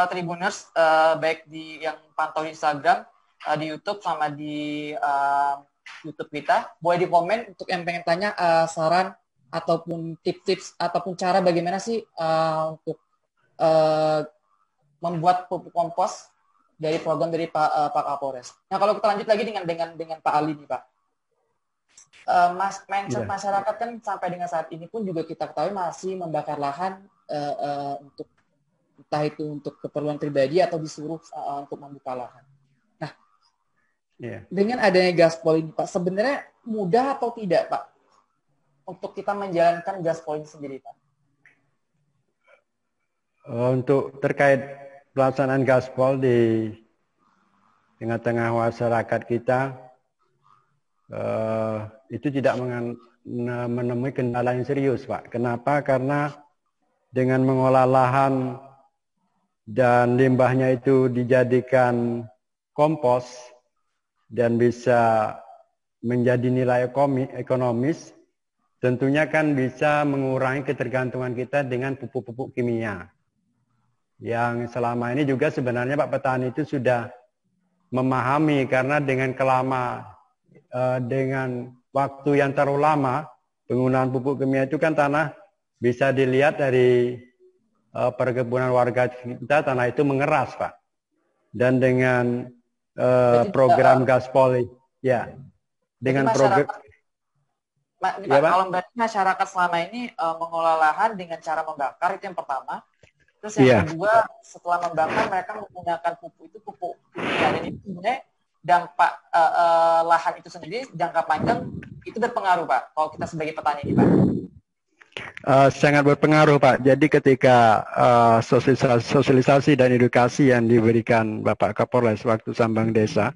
Tribuners, baik di yang pantau di Instagram, di YouTube sama di YouTube kita, boleh di komen untuk yang pengen tanya saran ataupun tips-tips ataupun cara bagaimana sih untuk membuat pupuk kompos dari program dari Pak Kapolres. Nah, kalau kita lanjut lagi dengan Pak Ali nih, Pak. Mindset masyarakat kan sampai dengan saat ini pun juga kita ketahui masih membakar lahan untuk entah itu untuk keperluan pribadi atau disuruh untuk membuka lahan. Nah, dengan adanya gaspol ini, Pak, sebenarnya mudah atau tidak, Pak, untuk kita menjalankan gaspol ini sendiri, Pak? Untuk terkait pelaksanaan gaspol di tengah-tengah masyarakat kita, itu tidak menemui kendala yang serius, Pak. Kenapa? Karena dengan mengolah lahan dan limbahnya itu dijadikan kompos dan bisa menjadi nilai ekonomis, tentunya kan bisa mengurangi ketergantungan kita dengan pupuk-pupuk kimia. Yang selama ini juga sebenarnya Pak petani itu sudah memahami, karena dengan dengan waktu yang terlalu lama penggunaan pupuk kimia itu kan tanah bisa dilihat dari perkebunan warga kita, tanah itu mengeras, Pak. Dan dengan program gaspol, ya, dengan program, ya, Pak, kalau berarti masyarakat selama ini mengolah lahan dengan cara membakar, itu yang pertama. Terus yang kedua, setelah membakar mereka menggunakan pupuk kimia, dan itu sebenarnya dampak lahan itu sendiri jangka panjang itu berpengaruh, Pak, kalau kita sebagai petani ini, Pak. Sangat berpengaruh, Pak. Jadi ketika sosialisasi dan edukasi yang diberikan Bapak Kapolres waktu Sambang Desa,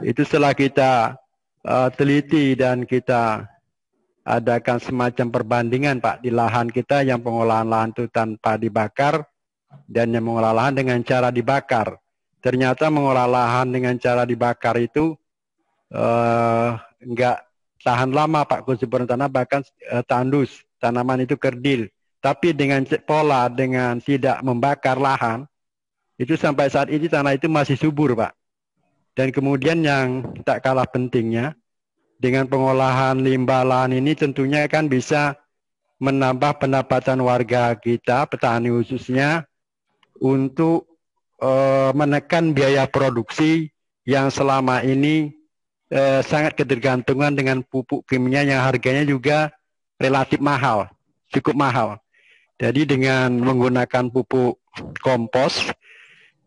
itu setelah kita teliti dan kita adakan semacam perbandingan, Pak, di lahan kita yang pengolahan lahan itu tanpa dibakar dan yang mengolah lahan dengan cara dibakar. Ternyata mengolah lahan dengan cara dibakar itu enggak tahan lama, Pak, kesuburan tanah, bahkan tandus, tanaman itu kerdil. Tapi dengan pola dengan tidak membakar lahan, itu sampai saat ini tanah itu masih subur, Pak. Dan kemudian yang tak kalah pentingnya, dengan pengolahan limbah lahan ini tentunya kan bisa menambah pendapatan warga kita, petani khususnya, untuk menekan biaya produksi yang selama ini sangat ketergantungan dengan pupuk kimia yang harganya juga relatif mahal, cukup mahal. Jadi dengan menggunakan pupuk kompos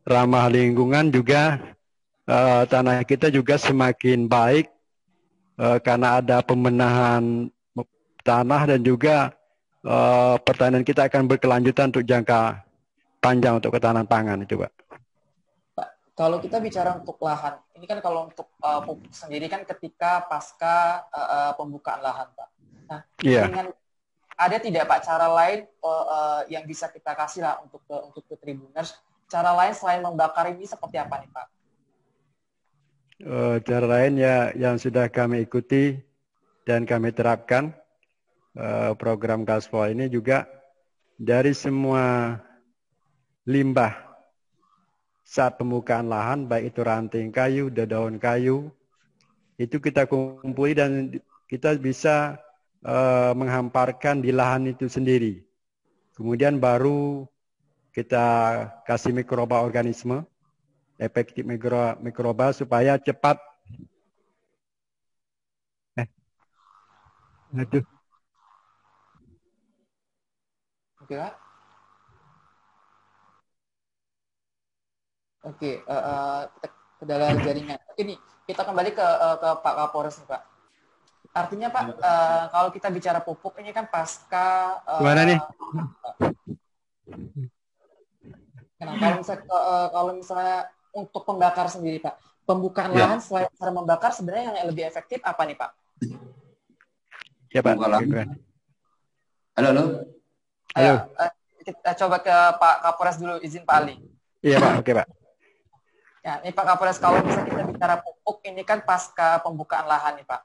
ramah lingkungan juga tanah kita juga semakin baik karena ada pembenahan tanah dan juga pertanian kita akan berkelanjutan untuk jangka panjang untuk ketahanan pangan itu, Pak. Pak, kalau kita bicara untuk lahan, ini kan kalau untuk pupuk sendiri kan ketika pasca pembukaan lahan, Pak. Nah, dengan ada tidak, Pak, cara lain yang bisa kita kasih lah untuk ke Tribuners, cara lain selain membakar ini seperti apa nih, Pak? Cara lain ya yang sudah kami ikuti dan kami terapkan, program gaspol ini juga dari semua limbah saat pembukaan lahan, baik itu ranting kayu, daun kayu, itu kita kumpuli dan kita bisa menghamparkan di lahan itu sendiri. Kemudian baru kita kasih mikroba organisme, efektif mikroba supaya cepat. Aduh. Oke, Pak. Oke, kita kendala jaringan. Oke nih, kita kembali ke Pak Kapolres nih, Pak. Artinya, Pak, kalau kita bicara pupuk ini kan pasca Gimana nih? Nah, kalau misalnya untuk pembakar sendiri, Pak, pembukaan lahan selain cara membakar, sebenarnya yang lebih efektif apa nih, Pak? Ya, Pak. Halo. Ayo, kita coba ke Pak Kapolres dulu, izin Pak Ali. Iya, Pak. Oke, Pak. Ya, ini Pak Kapolres, kalau misalnya kita bicara pupuk, ini kan pasca pembukaan lahan nih, Pak.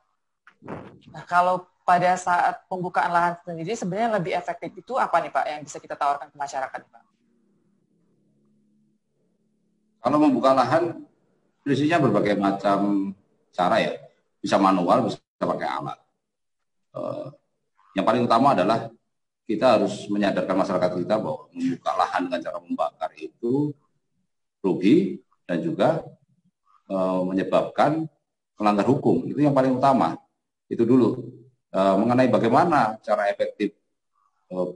Nah, kalau pada saat pembukaan lahan sendiri, sebenarnya lebih efektif itu apa nih, Pak, yang bisa kita tawarkan ke masyarakat nih, Pak? Kalau membuka lahan, prinsipnya berbagai macam cara ya. Bisa manual, bisa pakai alat. Yang paling utama adalah kita harus menyadarkan masyarakat kita bahwa membuka lahan dengan cara membakar itu rugi dan juga menyebabkan melanggar hukum. Itu yang paling utama. Itu dulu. Mengenai bagaimana cara efektif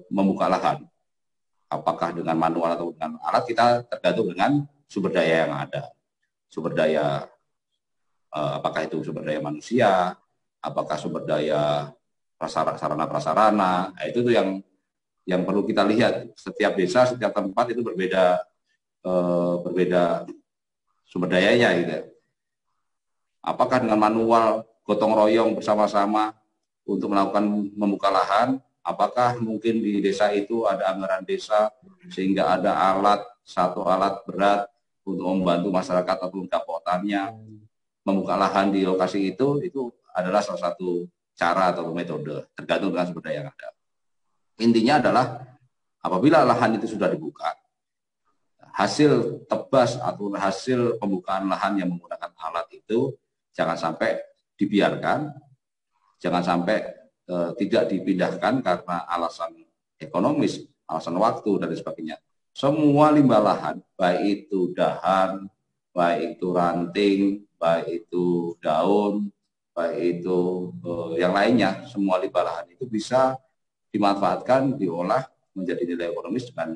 membuka lahan. Apakah dengan manual atau dengan alat, kita tergantung dengan sumber daya yang ada. Sumber daya, apakah itu sumber daya manusia, apakah sumber daya sarana prasarana, itu tuh yang perlu kita lihat. Setiap desa, setiap tempat itu berbeda sumber dayanya gitu. Apakah dengan manual gotong royong bersama-sama untuk melakukan membuka lahan, apakah mungkin di desa itu ada anggaran desa sehingga ada satu alat berat untuk membantu masyarakat atau dapotannya membuka lahan di lokasi itu adalah salah satu cara atau metode, tergantung dengan sumber daya yang ada. Intinya adalah apabila lahan itu sudah dibuka, hasil tebas atau hasil pembukaan lahan yang menggunakan alat itu jangan sampai dibiarkan, jangan sampai tidak dipindahkan karena alasan ekonomis, alasan waktu, dan sebagainya. Semua limbah lahan, baik itu dahan, baik itu ranting, baik itu daun, baik itu yang lainnya, semua limbah lahan itu bisa dimanfaatkan, diolah menjadi nilai ekonomis dengan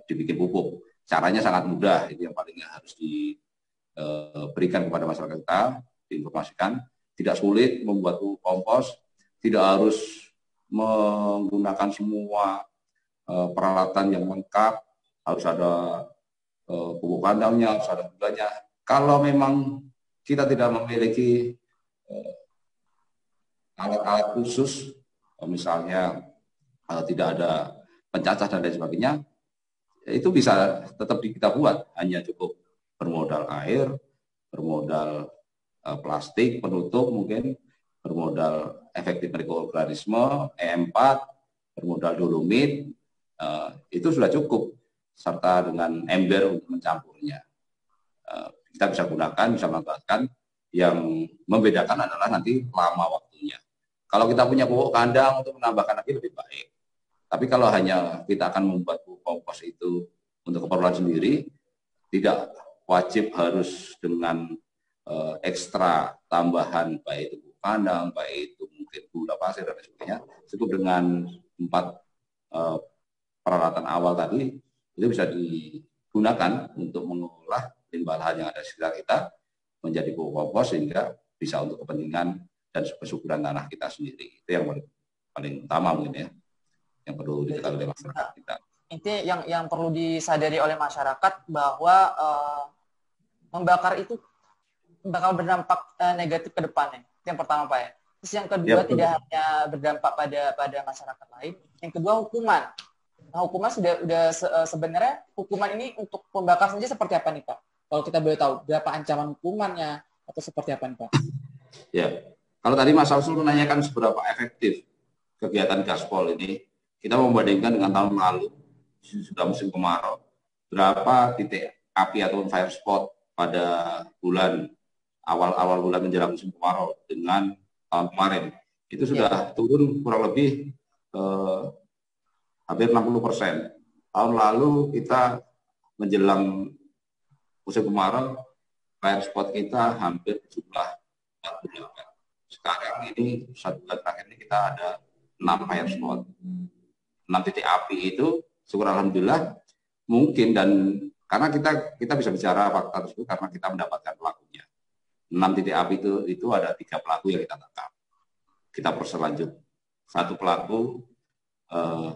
dibikin pupuk. Caranya sangat mudah, itu yang paling harus diberikan kepada masyarakat kita, diinformasikan. Tidak sulit membuat pupuk kompos, tidak harus menggunakan semua peralatan yang lengkap, harus ada pupuk kandangnya, harus ada gulanya. Kalau memang kita tidak memiliki alat-alat khusus, misalnya tidak ada pencacah dan lain sebagainya, itu bisa tetap kita buat, hanya cukup bermodal air, bermodal plastik penutup mungkin, bermodal efektif mikroorganisme, E4, bermodal dolomit, itu sudah cukup, serta dengan ember untuk mencampurnya. Kita bisa gunakan, bisa manfaatkan. Yang membedakan adalah nanti lama waktunya. Kalau kita punya pupuk kandang untuk menambahkan lagi lebih baik. Tapi kalau hanya kita akan membuat pupuk kompos itu untuk keperluan sendiri, tidak wajib harus dengan ekstra tambahan, baik itu pupuk kandang, baik itu mungkin gula pasir dan sebagainya. Cukup dengan 4 peralatan awal tadi, itu bisa digunakan untuk mengolah limbah lahan yang ada di sekitar kita menjadi pupuk kompos, sehingga bisa untuk kepentingan dan kesuburan tanah kita sendiri. Itu yang paling utama mungkin ya, yang perlu diketahui oleh masyarakat kita. Intinya yang perlu disadari oleh masyarakat bahwa membakar itu bakal berdampak negatif ke depannya. Itu yang pertama, Pak ya. Terus yang kedua, ya, tidak hanya berdampak pada masyarakat lain. Yang kedua, hukuman. Nah, hukuman sebenarnya hukuman ini untuk pembakar saja seperti apa nih, Pak? Kalau kita boleh tahu, berapa ancaman hukumannya atau seperti apa nih, Pak? Ya, kalau tadi Mas Alsul menanyakan seberapa efektif kegiatan gaspol ini, kita membandingkan dengan tahun lalu, sudah musim kemarau, berapa titik api atau fire spot pada awal bulan menjelang musim kemarau dengan tahun kemarin. Itu sudah turun kurang lebih hampir 60%. Tahun lalu kita menjelang musim kemarau, fire spot kita hampir jumlah 48. Sekarang ini 1 bulan terakhir ini kita ada 6 fire spot. 6 titik api itu syukur alhamdulillah mungkin, dan karena kita bisa bicara fakta tersebut karena kita mendapatkan pelakunya. 6 titik api itu ada 3 pelaku yang kita tangkap. Kita proses lanjut. 1 pelaku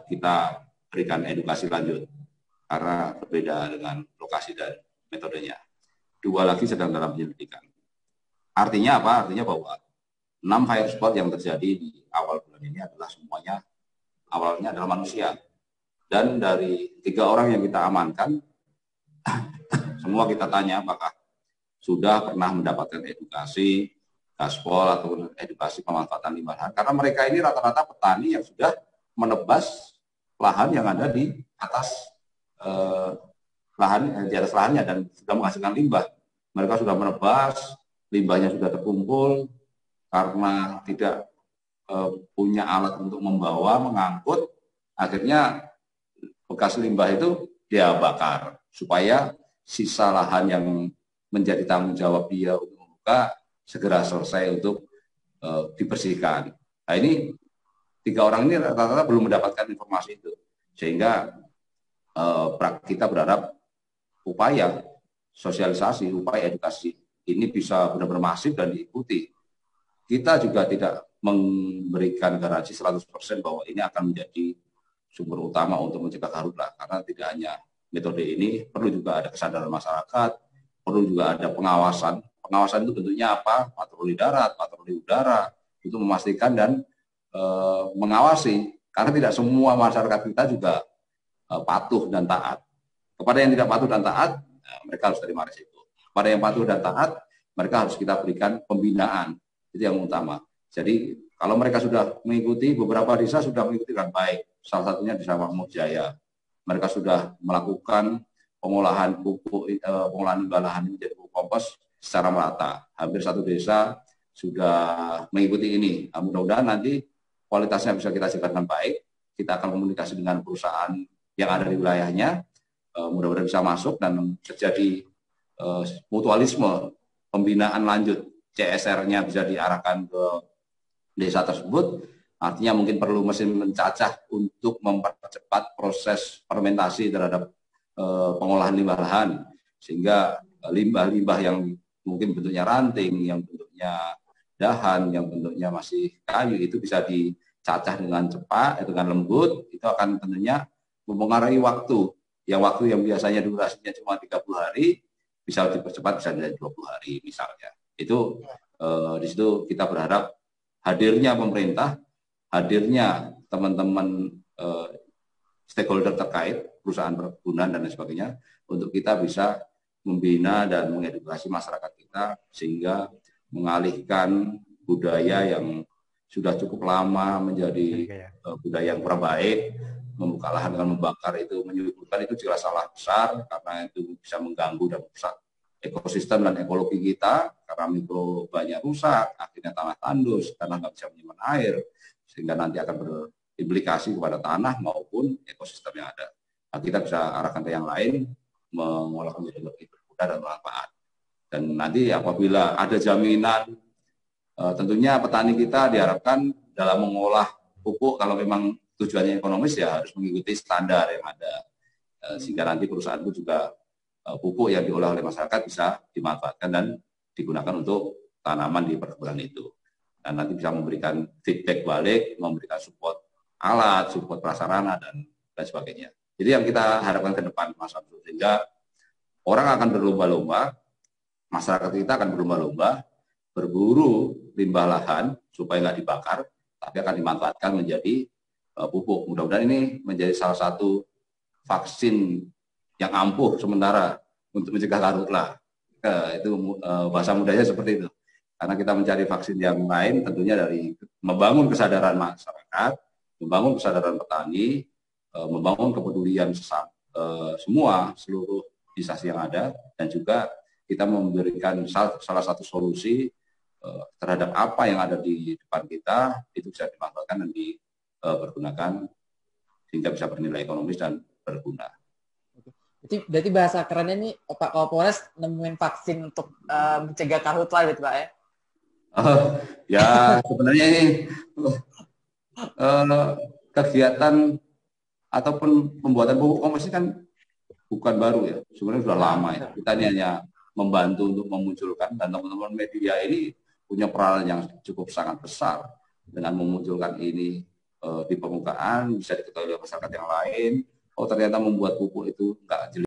kita berikan edukasi lanjut karena berbeda dengan lokasi dan metodenya. 2 lagi sedang dalam penyelidikan. Artinya apa? Artinya bahwa 6 fire spot yang terjadi di awal bulan ini adalah semuanya awalnya adalah manusia. Dan dari 3 orang yang kita amankan, semua kita tanya apakah sudah pernah mendapatkan edukasi gaspol atau edukasi pemanfaatan limbah lahan. Karena mereka ini rata-rata petani yang sudah menebas lahan yang ada di atas di atas lahannya dan sudah menghasilkan limbah. Mereka sudah menebas, limbahnya sudah terkumpul karena tidak punya alat untuk membawa, mengangkut, akhirnya bekas limbah itu dia bakar supaya sisa lahan yang menjadi tanggung jawab dia untuk membuka segera selesai untuk dibersihkan. Nah ini 3 orang ini rata-rata belum mendapatkan informasi itu, sehingga kita berharap upaya sosialisasi, upaya edukasi ini bisa benar-benar masif dan diikuti. Kita juga tidak memberikan garansi 100% bahwa ini akan menjadi sumber utama untuk mencegah karhutlah, karena tidak hanya metode ini, perlu juga ada kesadaran masyarakat, perlu juga ada pengawasan. Pengawasan itu bentuknya apa? Patroli darat, patroli udara, itu memastikan dan mengawasi, karena tidak semua masyarakat kita juga patuh dan taat. Kepada yang tidak patuh dan taat, mereka harus terima risiko. Kepada yang patuh dan taat, mereka harus kita berikan pembinaan. Itu yang utama. Jadi kalau mereka sudah mengikuti, beberapa desa sudah mengikuti dengan baik. Salah satunya di Makmur Jaya. Mereka sudah melakukan pengolahan pupuk, pengolahan limbah lahan menjadi pupuk kompos secara merata. Hampir 1 desa sudah mengikuti ini. Nah, mudah-mudahan nanti kualitasnya bisa kita jaga dengan baik. Kita akan komunikasi dengan perusahaan yang ada di wilayahnya. Mudah-mudahan bisa masuk dan terjadi mutualisme, pembinaan lanjut. CSR-nya bisa diarahkan ke desa tersebut. Artinya mungkin perlu mesin mencacah untuk mempercepat proses fermentasi terhadap pengolahan limbah lahan, sehingga limbah-limbah yang mungkin bentuknya ranting, yang bentuknya dahan, yang bentuknya masih kayu itu bisa dicacah dengan cepat, dengan lembut. Itu akan tentunya mempengaruhi waktu. Waktu yang biasanya durasinya cuma 30 hari bisa dipercepat, bisa jadi 20 hari misalnya. Itu di situ kita berharap hadirnya pemerintah, hadirnya teman-teman stakeholder terkait, perusahaan perkebunan dan lain sebagainya, untuk kita bisa membina dan mengedukasi masyarakat kita sehingga mengalihkan budaya yang sudah cukup lama menjadi budaya yang kurang baik. Membuka lahan dengan membakar itu menyuburkan, itu jelas salah besar, karena itu bisa mengganggu dan merusak ekosistem dan ekologi kita, karena mikrobanya rusak, akhirnya tanah tandus karena nggak bisa menyimpan air, sehingga nanti akan berimplikasi kepada tanah maupun ekosistem yang ada. Nah, kita bisa arahkan ke yang lain, mengolah menjadi lebih berguna dan bermanfaat. Dan nanti apabila ada jaminan, tentunya petani kita diharapkan dalam mengolah pupuk, kalau memang tujuannya ekonomis ya harus mengikuti standar yang ada, sehingga nanti perusahaan itu juga pupuk yang diolah oleh masyarakat bisa dimanfaatkan dan digunakan untuk tanaman di perkebunan itu. Dan nanti bisa memberikan feedback balik, memberikan support alat, support prasarana dan sebagainya. Jadi yang kita harapkan ke depan, Mas Abdul, sehingga orang akan berlomba-lomba, masyarakat kita akan berlomba-lomba berburu limbah lahan supaya nggak dibakar, tapi akan dimanfaatkan menjadi pupuk. Mudah-mudahan ini menjadi salah satu vaksin yang ampuh sementara untuk mencegah karhutlah. Itu bahasa mudahnya seperti itu. Karena kita mencari vaksin yang lain tentunya dari membangun kesadaran masyarakat, membangun kesadaran petani, membangun kepedulian semua seluruh instansi yang ada, dan juga kita memberikan salah satu solusi terhadap apa yang ada di depan kita, itu bisa dimanfaatkan dan dipergunakan sehingga bisa bernilai ekonomis dan berguna. Berarti bahasa kerennya nih Pak Kapolres nemuin vaksin untuk mencegah karhutlah gitu Pak ya? Ya sebenarnya ini kegiatan ataupun pembuatan pupuk kompos ini kan bukan baru ya, sebenarnya sudah lama ya. Kita ini hanya membantu untuk memunculkan, dan teman-teman media ini punya peranan yang cukup sangat besar dengan memunculkan ini di permukaan, bisa diketahui oleh masyarakat yang lain. Oh ternyata membuat pupuk itu enggak